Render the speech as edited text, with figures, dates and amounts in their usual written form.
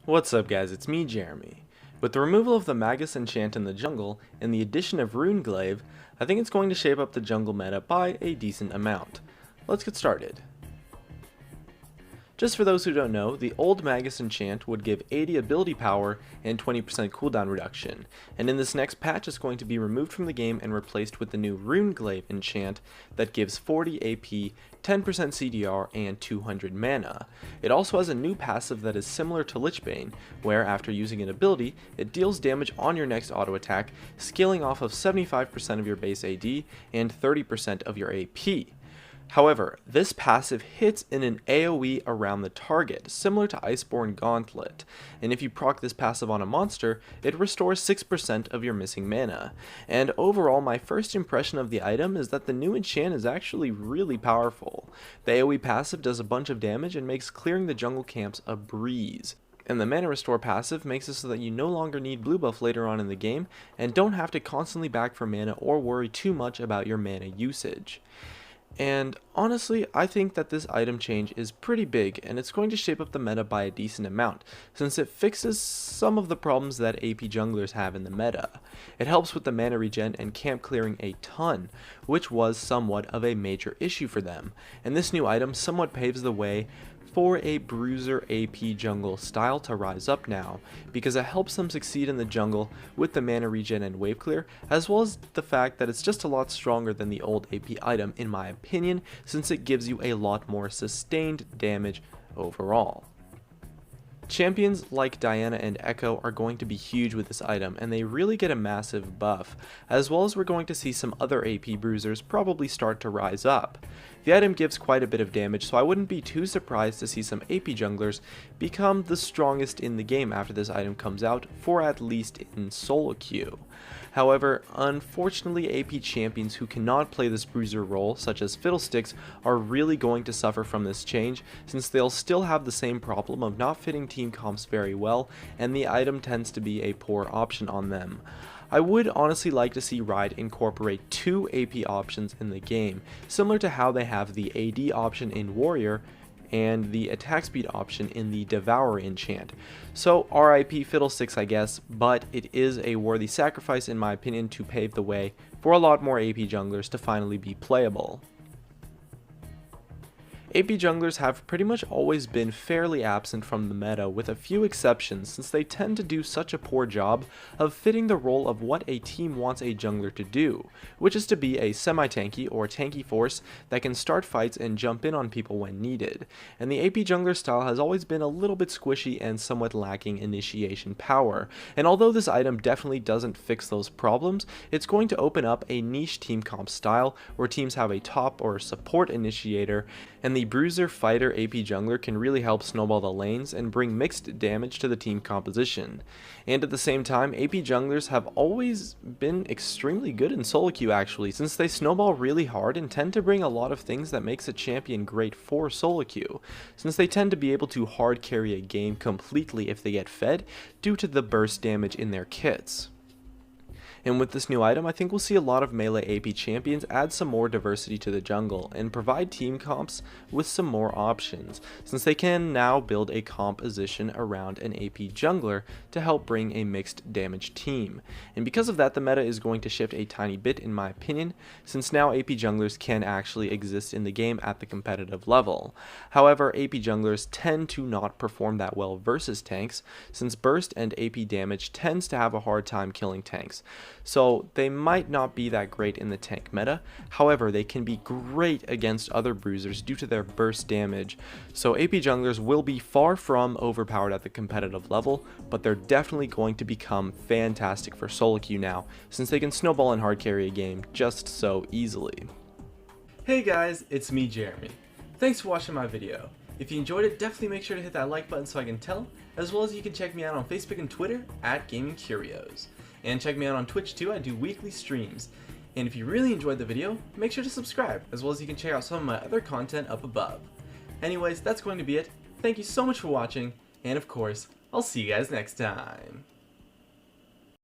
What's up guys, it's me Jeremy. With the removal of the Magus enchant in the jungle and the addition of Runeglaive, I think it's going to shape up the jungle meta by a decent amount. Let's get started. Just for those who don't know, the old Magus enchant would give 80 ability power and 20% cooldown reduction, and in this next patch it's going to be removed from the game and replaced with the new Runeglaive enchant that gives 40 AP, 10% CDR, and 200 mana. It also has a new passive that is similar to Lichbane, where after using an ability, it deals damage on your next auto attack, scaling off of 75% of your base AD and 30% of your AP. However, this passive hits in an AoE around the target, similar to Iceborne Gauntlet, and if you proc this passive on a monster, it restores 6% of your missing mana. And overall, my first impression of the item is that the new enchant is actually really powerful. The AoE passive does a bunch of damage and makes clearing the jungle camps a breeze. And the mana restore passive makes it so that you no longer need blue buff later on in the game, and don't have to constantly back for mana or worry too much about your mana usage. And honestly, I think that this item change is pretty big, and it's going to shape up the meta by a decent amount, since it fixes some of the problems that AP junglers have in the meta. It helps with the mana regen and camp clearing a ton, which was somewhat of a major issue for them, and this new item somewhat paves the way for a bruiser AP jungle style to rise up now, because it helps them succeed in the jungle with the mana regen and wave clear, as well as the fact that it's just a lot stronger than the old AP item in my opinion, since it gives you a lot more sustained damage overall. Champions like Diana and Echo are going to be huge with this item, and they really get a massive buff, as well as we're going to see some other AP bruisers probably start to rise up. The item gives quite a bit of damage, so I wouldn't be too surprised to see some AP junglers become the strongest in the game after this item comes out, for at least in solo queue. However, unfortunately AP champions who cannot play this bruiser role, such as Fiddlesticks, are really going to suffer from this change, since they'll still have the same problem of not fitting team comps very well, and the item tends to be a poor option on them. I would honestly like to see Riot incorporate 2 AP options in the game, similar to how they have the AD option in Warrior and the attack speed option in the Devourer enchant. So RIP Fiddlesticks I guess, but it is a worthy sacrifice in my opinion to pave the way for a lot more AP junglers to finally be playable. AP junglers have pretty much always been fairly absent from the meta, with a few exceptions, since they tend to do such a poor job of fitting the role of what a team wants a jungler to do, which is to be a semi-tanky or tanky force that can start fights and jump in on people when needed, and the AP jungler style has always been a little bit squishy and somewhat lacking initiation power, and although this item definitely doesn't fix those problems, it's going to open up a niche team comp style where teams have a top or support initiator, and the bruiser fighter AP jungler can really help snowball the lanes and bring mixed damage to the team composition. And at the same time, AP junglers have always been extremely good in solo queue actually, since they snowball really hard and tend to bring a lot of things that makes a champion great for solo queue, since they tend to be able to hard carry a game completely if they get fed due to the burst damage in their kits. And with this new item, I think we'll see a lot of melee AP champions add some more diversity to the jungle and provide team comps with some more options, since they can now build a composition around an AP jungler to help bring a mixed damage team. And because of that, the meta is going to shift a tiny bit in my opinion, since now AP junglers can actually exist in the game at the competitive level. However, AP junglers tend to not perform that well versus tanks, since burst and AP damage tends to have a hard time killing tanks. So they might not be that great in the tank meta, however they can be great against other bruisers due to their burst damage. So AP junglers will be far from overpowered at the competitive level, but they're definitely going to become fantastic for solo queue now, since they can snowball and hard carry a game just so easily. Hey guys, it's me Jeremy. Thanks for watching my video. If you enjoyed it, definitely make sure to hit that like button so I can tell, as well as you can check me out on Facebook and Twitter at Gaming Curios. And check me out on Twitch too, I do weekly streams. And if you really enjoyed the video, make sure to subscribe, as well as you can check out some of my other content up above. Anyways, that's going to be it. Thank you so much for watching, and of course, I'll see you guys next time.